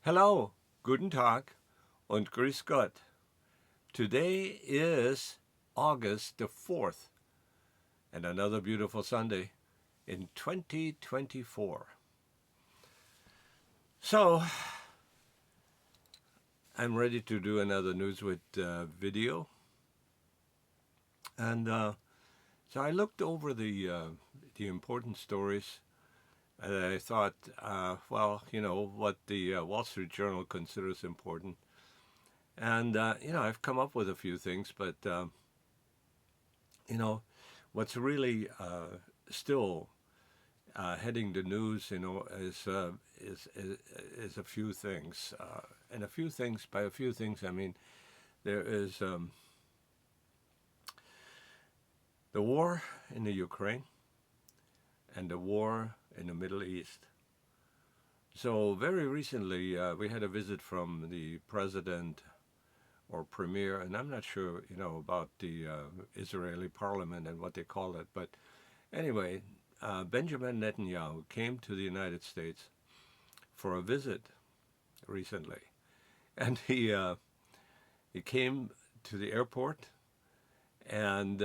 Hello, guten Tag und grüß Gott. Today is August the 4th and another beautiful Sunday in 2024. So, I'm ready to do another Newswit video. And so I looked over the important stories. And I thought, what the Wall Street Journal considers important. And, I've come up with a few things, but you know, what's really still heading the news, is a few things, and a few things. By a few things, I mean there is the war in the Ukraine and the war in the Middle East. So very recently, we had a visit from the president or premier, and I'm not sure, about the Israeli parliament and what they call it, but anyway, Benjamin Netanyahu came to the United States for a visit recently, and he came to the airport, and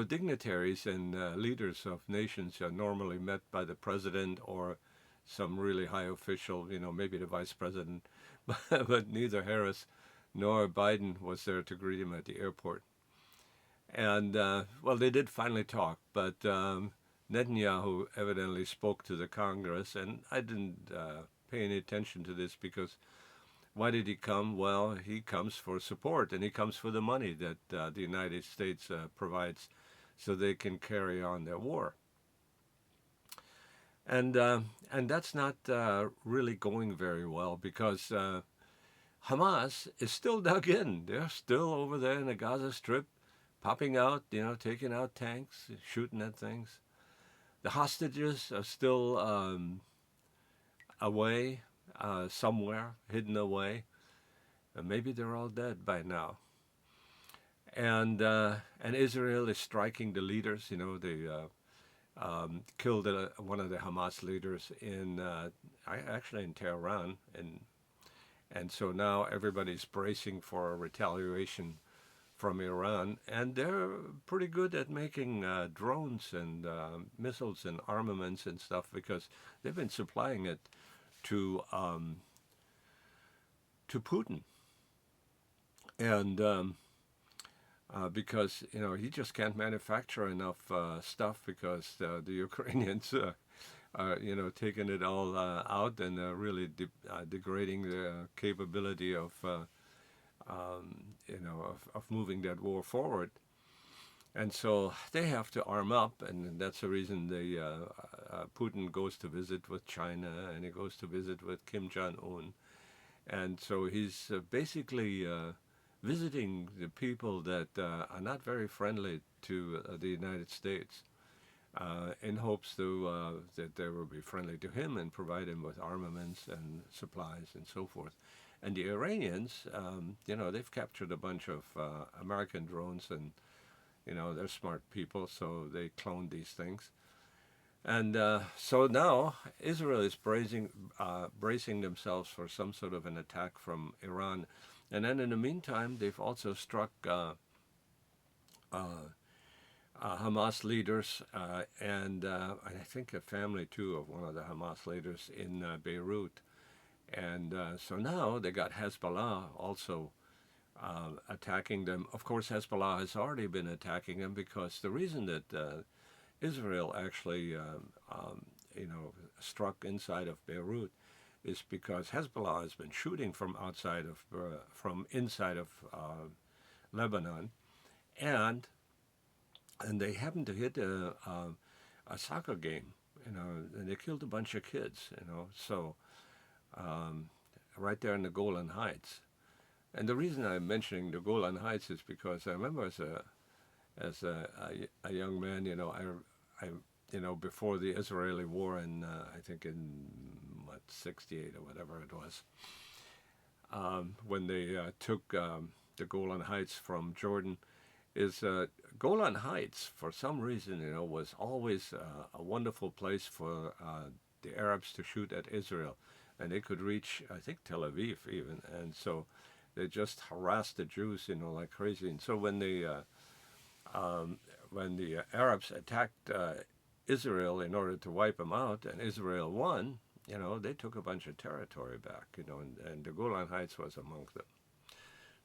dignitaries and leaders of nations are normally met by the president or some really high official, maybe the vice president, but neither Harris nor Biden was there to greet him at the airport. And, they did finally talk, but Netanyahu evidently spoke to the Congress, and I didn't pay any attention to this because why did he come? Well, he comes for support, and he comes for the money that the United States provides so they can carry on their war. And that's not really going very well because Hamas is still dug in. They're still over there in the Gaza Strip, popping out, taking out tanks, shooting at things. The hostages are still away somewhere, hidden away. Maybe they're all dead by now. And Israel is striking the leaders. They killed one of the Hamas leaders actually in Tehran, and so now everybody's bracing for a retaliation from Iran, and they're pretty good at making drones and missiles and armaments and stuff because they've been supplying it to Putin, and because he just can't manufacture enough stuff because the Ukrainians are taking it all out and really degrading the capability of moving that war forward. And so they have to arm up, and that's the reason Putin goes to visit with China, and he goes to visit with Kim Jong-un. And so he's basically visiting the people that are not very friendly to the United States in hopes that they will be friendly to him and provide him with armaments and supplies and so forth. And the Iranians, they've captured a bunch of American drones, and they're smart people, so they cloned these things. And so now Israel is bracing themselves for some sort of an attack from Iran. And then in the meantime, they've also struck Hamas leaders and I think a family, too, of one of the Hamas leaders in Beirut. And so now they got Hezbollah also attacking them. Of course, Hezbollah has already been attacking them because the reason that Israel actually, struck inside of Beirut is because Hezbollah has been shooting from inside of Lebanon, and they happened to hit a soccer game, and they killed a bunch of kids, so right there in the Golan Heights. And the reason I'm mentioning the Golan Heights is because I remember as a young man, I before the Israeli war, in I think in '68 or whatever it was, when they took the Golan Heights from Jordan, is Golan Heights for some reason was always a wonderful place for the Arabs to shoot at Israel, and they could reach, I think, Tel Aviv even, and so they just harassed the Jews, like crazy. And so when the Arabs attacked Israel in order to wipe them out, and Israel won, they took a bunch of territory back, and the Golan Heights was among them.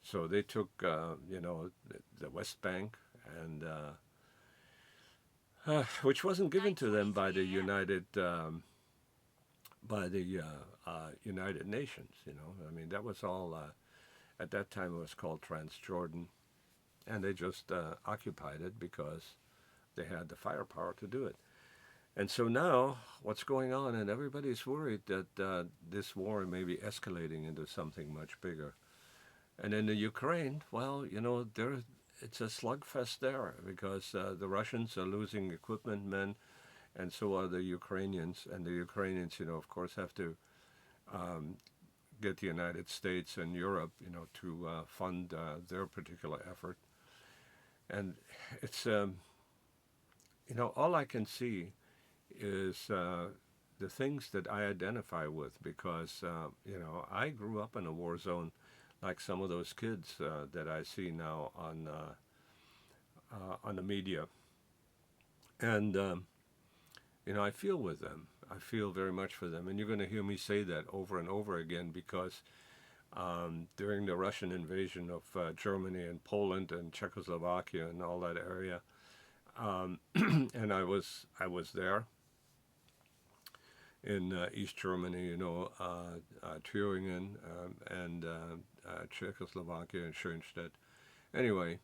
So they took, the West Bank, and which wasn't given to them by the United Nations. I mean, that was all. At that time, it was called Transjordan, and they just occupied it because they had the firepower to do it. And so now, what's going on? And everybody's worried that this war may be escalating into something much bigger. And in the Ukraine, well, it's a slugfest there because the Russians are losing equipment, men, and so are the Ukrainians. And the Ukrainians, of course, have to get the United States and Europe, to fund their particular effort. And it's, all I can see is the things that I identify with because, I grew up in a war zone like some of those kids that I see now on the media. And, I feel with them. I feel very much for them. And you're going to hear me say that over and over again because during the Russian invasion of Germany and Poland and Czechoslovakia and all that area, and I was there in East Germany, Thüringen and Czechoslovakia and Schoenstatt. Anyway,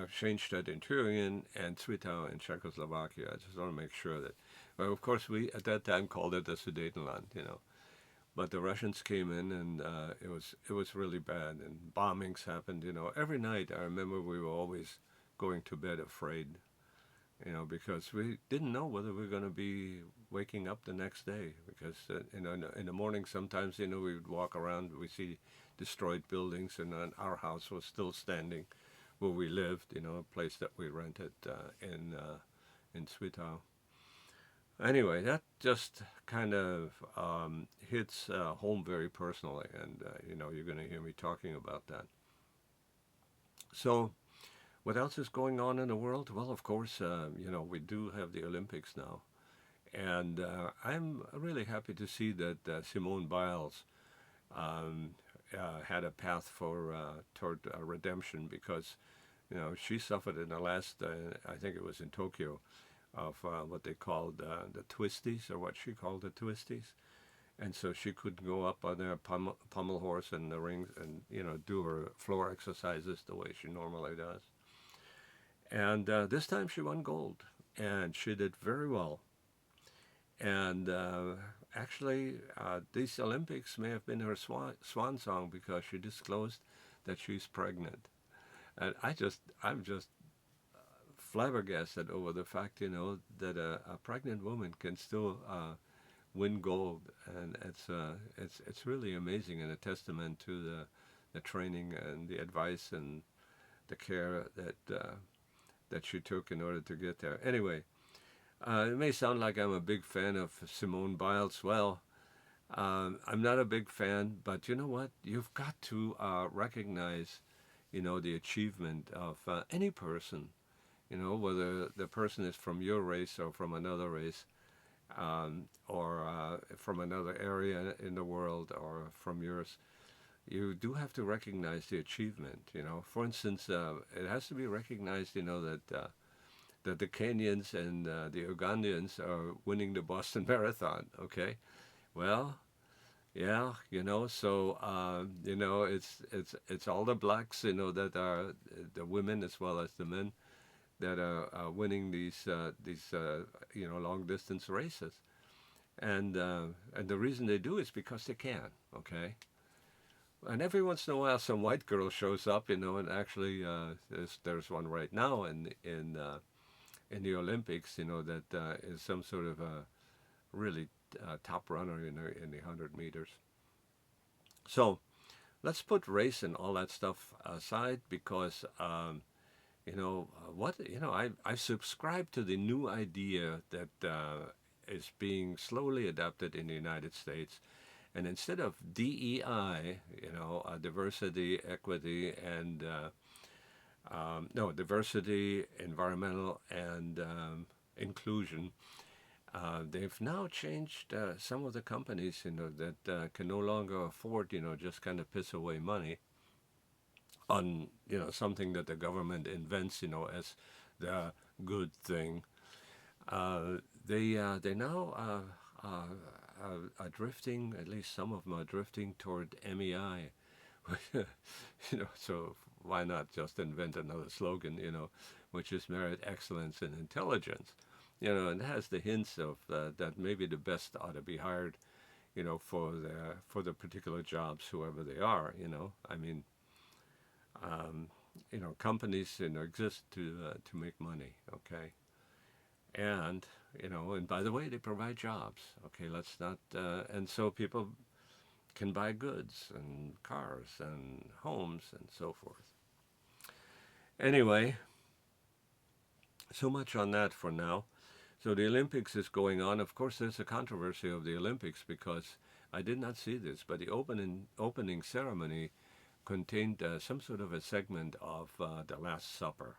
Schoenstatt in Thüringen and Zwickau in Czechoslovakia. I just want to make sure that, well, of course, we at that time called it the Sudetenland, but the Russians came in and it was really bad and bombings happened, every night. I remember we were always going to bed afraid, because we didn't know whether we were going to be waking up the next day. Because in the morning sometimes we would walk around, we see destroyed buildings, and our house was still standing where we lived, a place that we rented in Zwickau. Anyway, that just kind of hits home very personally, and you're going to hear me talking about that. So, what else is going on in the world? Well, of course, we do have the Olympics now, and I'm really happy to see that Simone Biles had a path toward redemption because, she suffered in the last, I think it was in Tokyo, of what they called the twisties, or what she called the twisties. And so she couldn't go up on a pommel horse in the rings and, do her floor exercises the way she normally does. And this time she won gold, and she did very well. And actually, these Olympics may have been her swan song because she disclosed that she's pregnant. And I'm just flabbergasted over the fact, that a pregnant woman can still win gold, and it's really amazing and a testament to the training and the advice and the care that she took in order to get there. Anyway, it may sound like I'm a big fan of Simone Biles. Well, I'm not a big fan, but you know what? You've got to recognize, the achievement of any person, whether the person is from your race or from another race, or from another area in the world or from yours. You do have to recognize the achievement, For instance, it has to be recognized, that the Kenyans and the Ugandans are winning the Boston Marathon, okay? Well, yeah, so, it's all the blacks, that are the women as well as the men that are winning these long distance races. And the reason they do is because they can, okay? And every once in a while, some white girl shows up, and actually, there's one right now in the Olympics, that is some sort of a really top runner in the 100 meters. So, let's put race and all that stuff aside because, I subscribe to the new idea that is being slowly adopted in the United States. And instead of DEI, diversity, equity, and no, diversity, environmental, and inclusion, they've now changed some of the companies, that can no longer afford, just kind of piss away money on, something that the government invents, as the good thing. They now are drifting. At least some of them are drifting toward MEI. So why not just invent another slogan, which is merit, excellence, and intelligence, and it has the hints of that maybe the best ought to be hired, for the particular jobs, whoever they are, I mean, companies, exist to make money, okay, and by the way, they provide jobs, okay. Let's not, and so people can buy goods and cars and homes and so forth. Anyway, so much on that for now. So the Olympics is going on. Of course, there's a controversy of the Olympics because I did not see this, but the opening ceremony contained some sort of a segment of the Last Supper,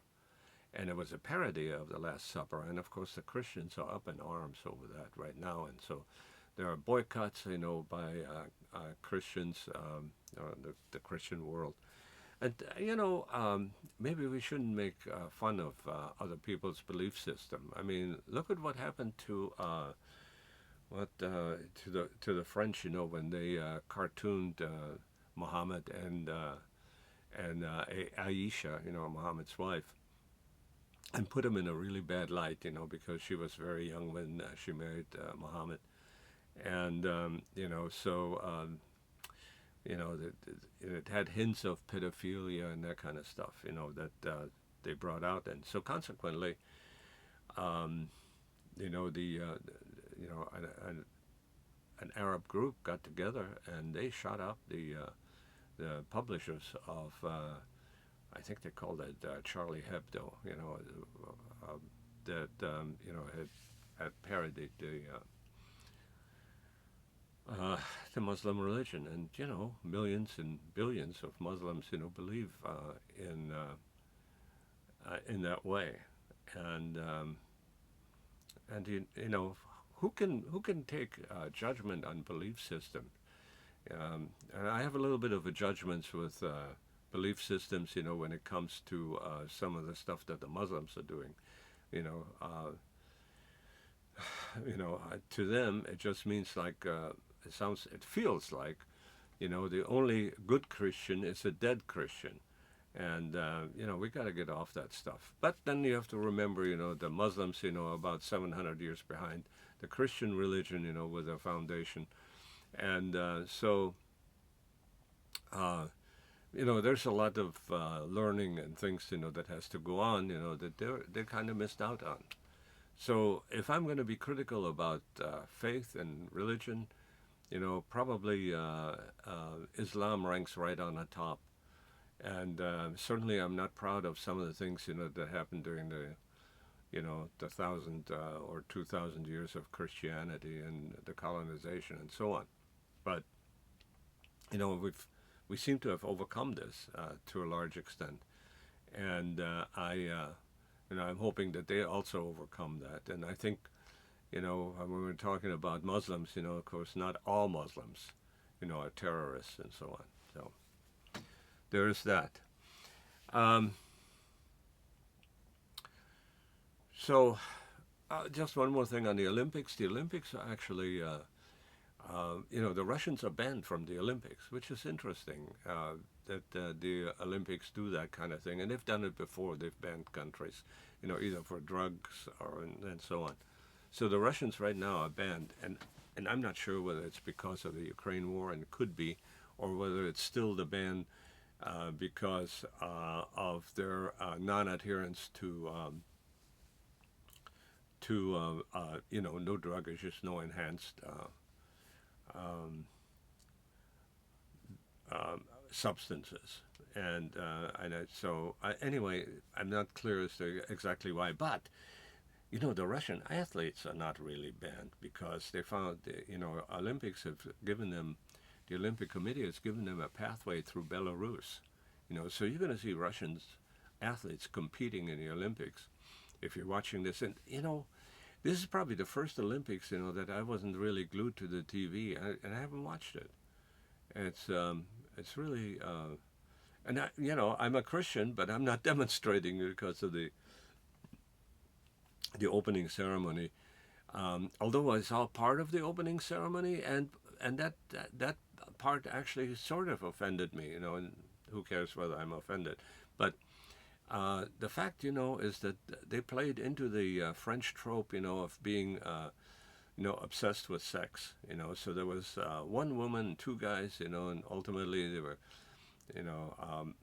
and it was a parody of the Last Supper. And of course, the Christians are up in arms over that right now, and so there are boycotts, by Christians, the Christian world. And, maybe we shouldn't make fun of other people's belief system. I mean, look at what happened to the French, when they cartooned Muhammad and Aisha, Muhammad's wife, and put him in a really bad light, because she was very young when she married Muhammad. And, it had hints of pedophilia and that kind of stuff, that they brought out. And so consequently, an Arab group got together and they shot up the publishers of, I think they called it Charlie Hebdo, that, had parodied the Muslim religion, and millions and billions of Muslims believe in that way, and who can take judgment on belief system? And I have a little bit of a judgments with belief systems, when it comes to some of the stuff that the Muslims are doing, to them it just means like. It feels like, the only good Christian is a dead Christian. And, we got to get off that stuff. But then you have to remember, the Muslims, about 700 years behind the Christian religion, with a foundation. And there's a lot of learning and things, that has to go on, that they're kind of missed out on. So if I'm going to be critical about faith and religion, probably Islam ranks right on the top. And certainly I'm not proud of some of the things, that happened during the 1,000 or 2,000 years of Christianity and the colonization and so on. But, we seem to have overcome this to a large extent. And I'm hoping that they also overcome that. And I think, when we're talking about Muslims, of course, not all Muslims, are terrorists and so on. So there's that. Just one more thing on the Olympics. The Olympics are actually, the Russians are banned from the Olympics, which is interesting that the Olympics do that kind of thing. And they've done it before. They've banned countries, either for drugs and so on. So the Russians right now are banned, and I'm not sure whether it's because of the Ukraine war, and it could be, or whether it's still the ban because of their non-adherence to no drug issues, no enhanced substances. Anyway, I'm not clear as to exactly why, but The Russian athletes are not really banned because they found, Olympics have given them, the Olympic Committee has given them a pathway through Belarus. So you're going to see Russians athletes competing in the Olympics if you're watching this. And, this is probably the first Olympics, that I wasn't really glued to the TV, and I haven't watched it. It's really, and I'm a Christian, but I'm not demonstrating because of the opening ceremony. Although I saw part of the opening ceremony, and that part actually sort of offended me, and who cares whether I'm offended, but the fact, is that they played into the French trope, of being, obsessed with sex, So there was one woman, two guys, and ultimately they were, you know, um,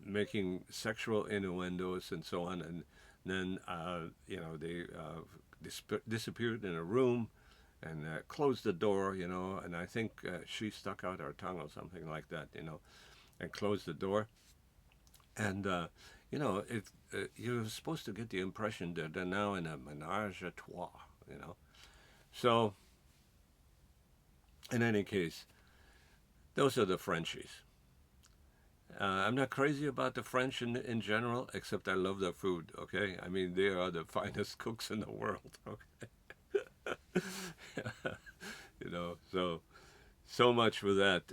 making sexual innuendos and so on, and then, they disappeared in a room and closed the door, and I think she stuck out her tongue or something like that, and closed the door. And if you're supposed to get the impression that they're now in a menage a trois, you know. So, in any case, those are the Frenchies. I'm not crazy about the French in general, except I love their food. Okay, I mean they are the finest cooks in the world. Okay, so much for that.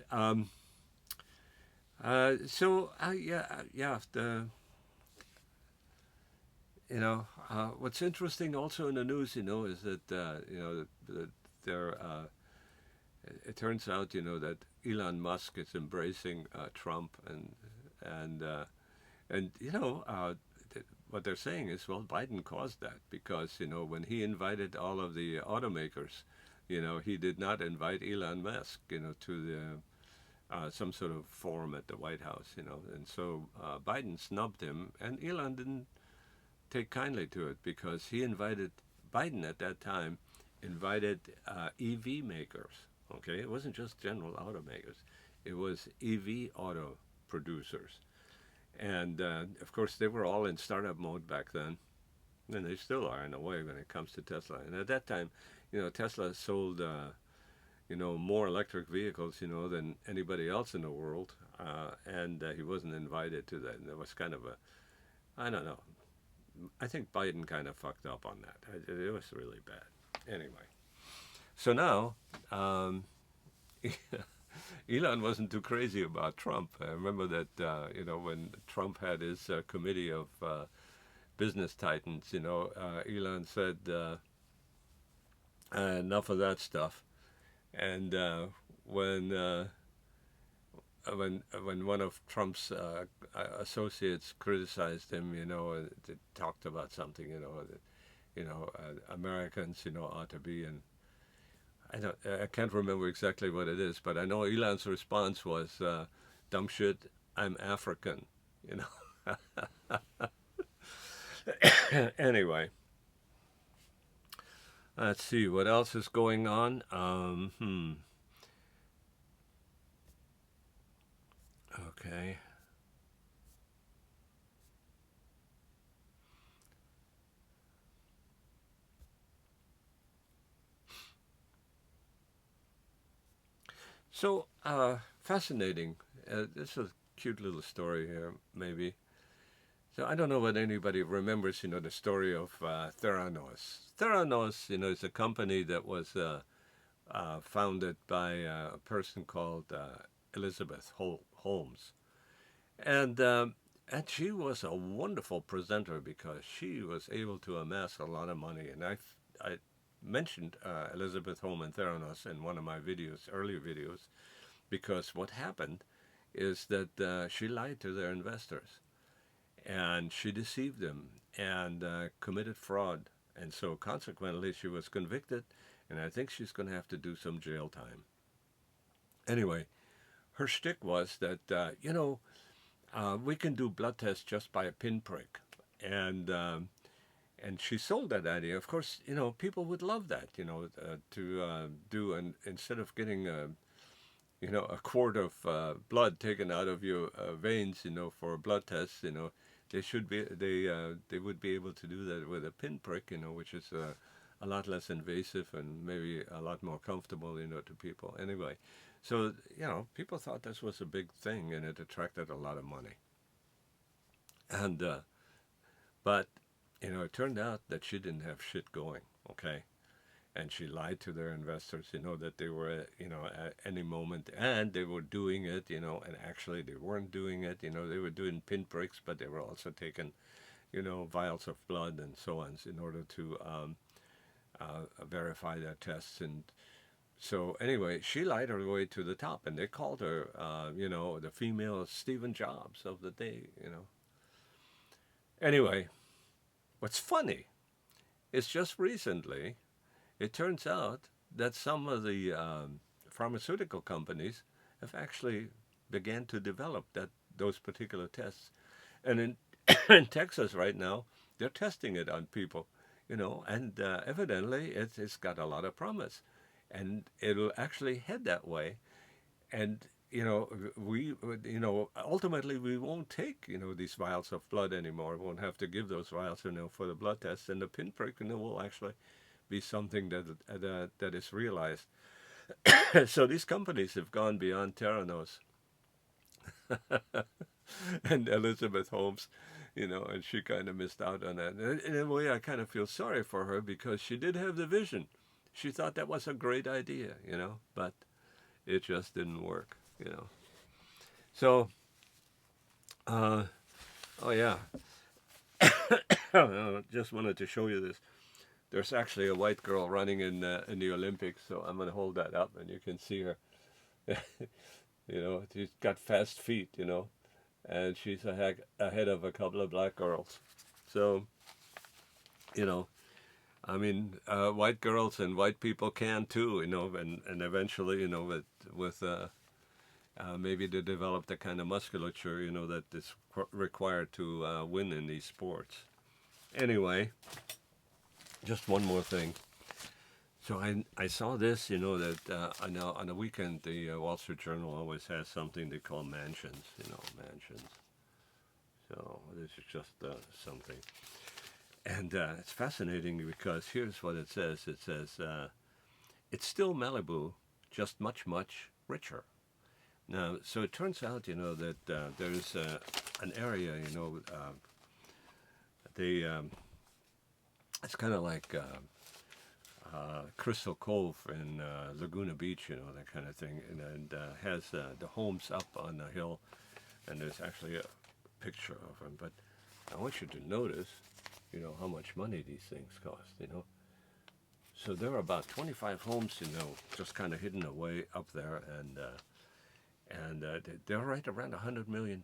Yeah. What's interesting also in the news, is that that there. It turns out, that Elon Musk is embracing Trump, and what they're saying is, well, Biden caused that because when he invited all of the automakers, he did not invite Elon Musk, to the some sort of forum at the White House, and so Biden snubbed him, and Elon didn't take kindly to it because he invited Biden at that time invited EV makers. Okay, it wasn't just general automakers; it was EV auto producers, and of course they were all in startup mode back then, and they still are in a way when it comes to Tesla. And at that time, Tesla sold more electric vehicles than anybody else in the world, and he wasn't invited to that. And there was kind of a, I don't know. I think Biden kind of fucked up on that. It was really bad. Anyway, so now Elon wasn't too crazy about Trump. I remember that when Trump had his committee of business titans, Elon said enough of that stuff. And when one of Trump's associates criticized him, they talked about something, that Americans, ought to be, and I can't remember exactly what it is, but I know Elon's response was, "Dumb shit, I'm African," you know. Anyway, let's see what else is going on. Okay. So, fascinating. This is a cute little story here, maybe. So I don't know whether anybody remembers, the story of Theranos. Theranos, is a company that was founded by a person called Elizabeth Holmes, and she was a wonderful presenter because she was able to amass a lot of money. And I mentioned Elizabeth Holmes and Theranos in one of my earlier videos, because what happened is that she lied to their investors and she deceived them and committed fraud. And so consequently, she was convicted, and I think she's going to have to do some jail time. Anyway, her shtick was that, we can do blood tests just by a pinprick. And she sold that idea. Of course, people would love that, to do, and instead of getting a quart of blood taken out of your veins, for a blood test, They should be they would be able to do that with a pinprick, which is a lot less invasive and maybe a lot more comfortable, to people. Anyway, so people thought this was a big thing and it attracted a lot of money. And but it turned out that she didn't have shit going. Okay, and she lied to their investors, that they were, at any moment, and they were doing it, and actually they weren't doing it, they were doing pinpricks, but they were also taking, vials of blood and so on in order to verify their tests. And so anyway, she lied her way to the top, and they called her, the female Stephen Jobs of the day. Anyway, what's funny is just recently it turns out that some of the pharmaceutical companies have actually began to develop those particular tests, and in in Texas right now they're testing it on people, and evidently it's got a lot of promise, and it'll actually head that way, and we ultimately we won't take these vials of blood anymore. We won't have to give those vials for the blood tests, and the pinprick will actually be something that is realized. So these companies have gone beyond Theranos and Elizabeth Holmes, and she kind of missed out on that. And in a way, I kind of feel sorry for her because she did have the vision. She thought that was a great idea, but it just didn't work. So, uh, oh yeah, just wanted to show you this. There's actually a white girl running in the Olympics, so I'm gonna hold that up, and you can see her. She's got fast feet, and she's ahead of a couple of black girls. So, you know, I mean, white girls and white people can too, and eventually, with maybe to develop the kind of musculature, that is required to win in these sports. Anyway, just one more thing. So I saw this, that on the weekend, the Wall Street Journal always has something they call mansions, mansions. So this is just something. And it's fascinating because here's what it says. It says, it's still Malibu, just much, much richer. Now, so it turns out, that there's an area, they, it's kind of like Crystal Cove in Laguna Beach, that kind of thing, and has the homes up on the hill, and there's actually a picture of them. But I want you to notice, how much money these things cost, So there are about 25 homes, just kind of hidden away up there, and they're right around $100 million,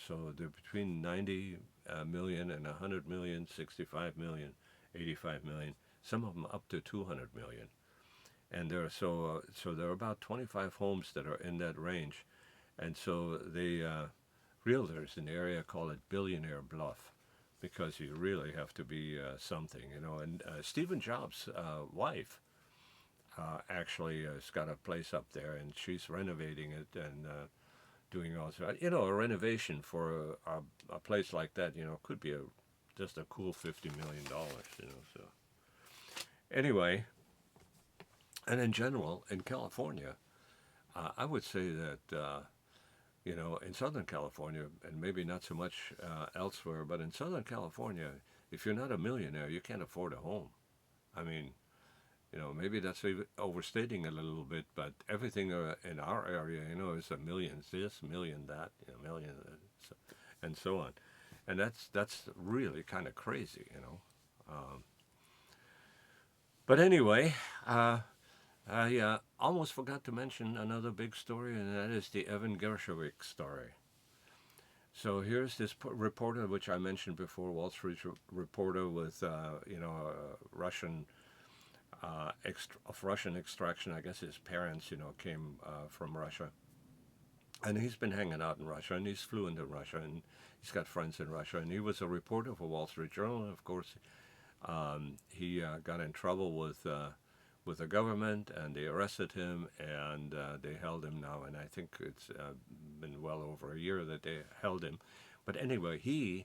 So they're between 90 million and 100 million, 65 million, 85 million. Some of them up to 200 million, and there are so there are about 25 homes that are in that range, and so the realtors in the area call it Billionaire Bluff, because you really have to be something, And Stephen Jobs' wife actually has got a place up there, and she's renovating it and doing all that. A renovation for a place like that, could be just a cool $50 million, So anyway, and in general, in California, I would say that, in Southern California, and maybe not so much elsewhere, but in Southern California, if you're not a millionaire, you can't afford a home. I mean, maybe that's overstating a little bit, but everything in our area, is a million this, million that, million, and so on. And that's really kind of crazy, But anyway, I almost forgot to mention another big story, and that is the Evan Gershowitz story. So here's this reporter, which I mentioned before, Wall Street reporter with, Russian, of Russian extraction. I guess his parents, came from Russia. And he's been hanging out in Russia, and he's fluent in Russia, and he's got friends in Russia. And he was a reporter for Wall Street Journal, and of course, he got in trouble with the government, and they arrested him, and they held him now. And I think it's been well over a year that they held him, But anyway, he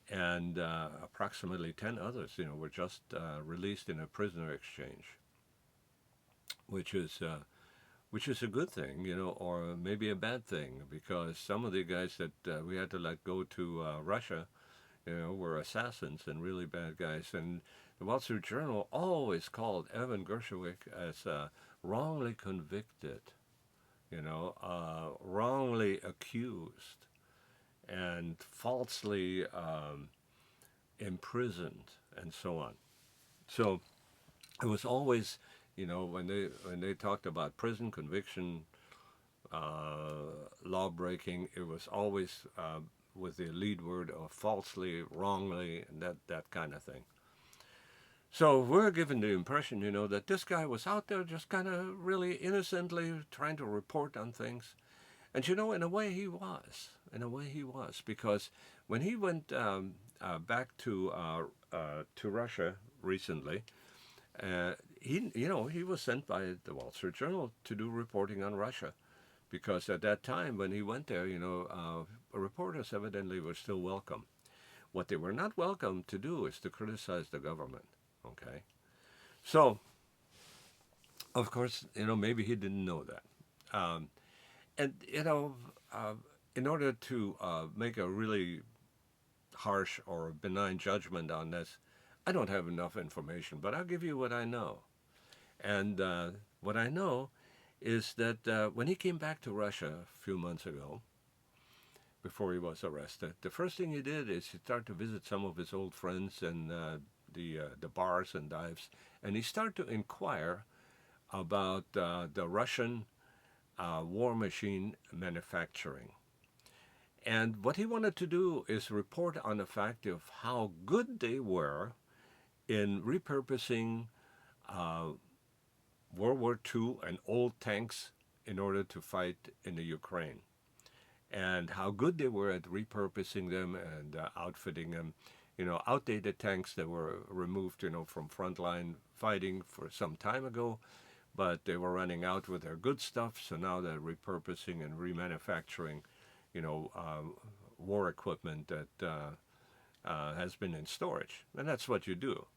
and approximately 10 others, were just released in a prisoner exchange, which is which is a good thing, or maybe a bad thing, because some of the guys that we had to let go to Russia, were assassins and really bad guys. And the Wall Street Journal always called Evan Gershwin as wrongly convicted, wrongly accused, and falsely imprisoned, and so on. So it was always, when they talked about prison conviction, law breaking, it was always with the lead word of falsely, wrongly, and that kind of thing. So we're given the impression, that this guy was out there just kind of really innocently trying to report on things. And in a way he was. In a way he was, because when he went back to Russia recently, he was sent by the Wall Street Journal to do reporting on Russia, because at that time when he went there, reporters evidently were still welcome. What they were not welcome to do is to criticize the government. Okay, so of course, maybe he didn't know that, and in order to make a really harsh or benign judgment on this, I don't have enough information, but I'll give you what I know. And what I know is that when he came back to Russia a few months ago, before he was arrested, the first thing he did is he started to visit some of his old friends and the bars and dives, and he started to inquire about the Russian war machine manufacturing. And what he wanted to do is report on the fact of how good they were in repurposing World War II and old tanks in order to fight in the Ukraine, and how good they were at repurposing them and outfitting them. Outdated tanks that were removed, from frontline fighting for some time ago, but they were running out with their good stuff, so now they're repurposing and remanufacturing, war equipment that has been in storage, and that's what you do.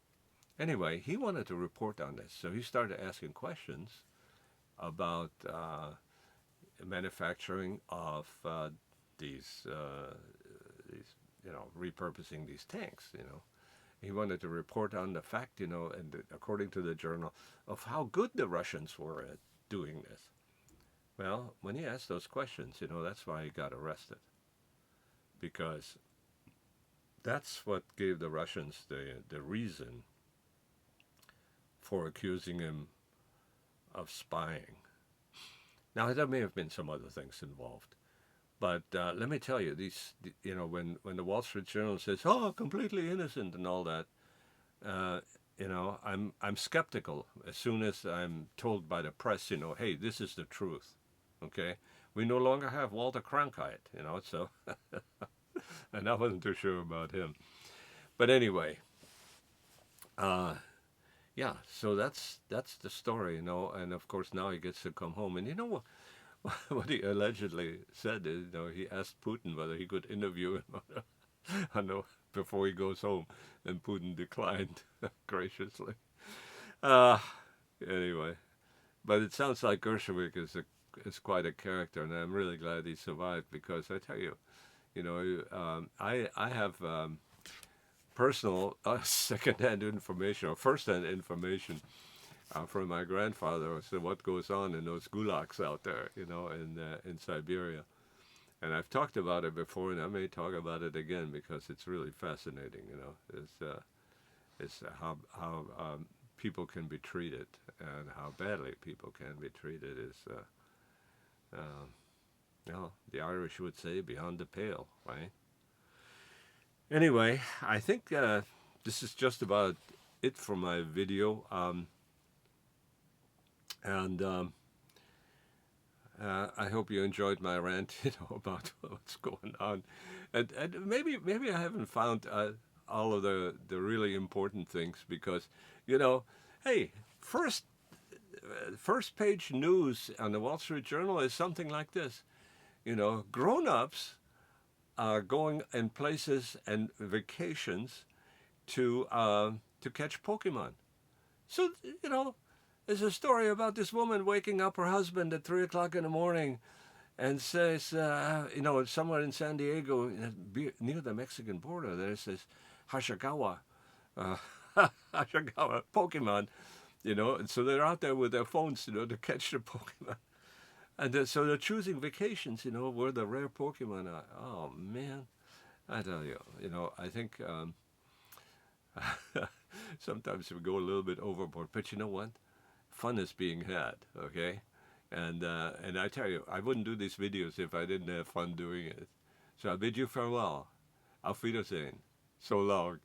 Anyway, he wanted to report on this, so he started asking questions about manufacturing of these, repurposing these tanks. He wanted to report on the fact, and according to the journal, of how good the Russians were at doing this. Well, when he asked those questions, that's why he got arrested, because that's what gave the Russians the reason for accusing him of spying. Now, there may have been some other things involved, but let me tell you, when the Wall Street Journal says, "Oh, completely innocent" and all that, I'm skeptical as soon as I'm told by the press, hey, this is the truth. Okay, we no longer have Walter Cronkite, so, and I wasn't too sure about him, but anyway. Yeah, so that's the story, and of course now he gets to come home, and what he allegedly said is, he asked Putin whether he could interview him before he goes home, and Putin declined graciously. Uh, anyway, but it sounds like Gershwin is quite a character, and I'm really glad he survived, because I tell you, I have. Personal second-hand information or first-hand information from my grandfather as to what goes on in those gulags out there, in Siberia. And I've talked about it before, and I may talk about it again because it's really fascinating. It's how people can be treated, and how badly people can be treated is, the Irish would say, beyond the pale, right? Anyway, I think this is just about it for my video, and I hope you enjoyed my rant, about what's going on, and maybe I haven't found all of the really important things, because hey, first page news on the Wall Street Journal is something like this, grown-ups going in places and vacations to catch Pokemon. So there's a story about this woman waking up her husband at 3 o'clock in the morning and says, somewhere in San Diego, near the Mexican border, there's this Hashikawa, uh, Hashikawa Pokemon, and so they're out there with their phones, to catch the Pokemon. And so they're choosing vacations, where the rare Pokemon are. Oh, man. I tell you, I think sometimes we go a little bit overboard. But you know what? Fun is being had, okay? And I tell you, I wouldn't do these videos if I didn't have fun doing it. So I bid you farewell. Auf Wiedersehen. So long.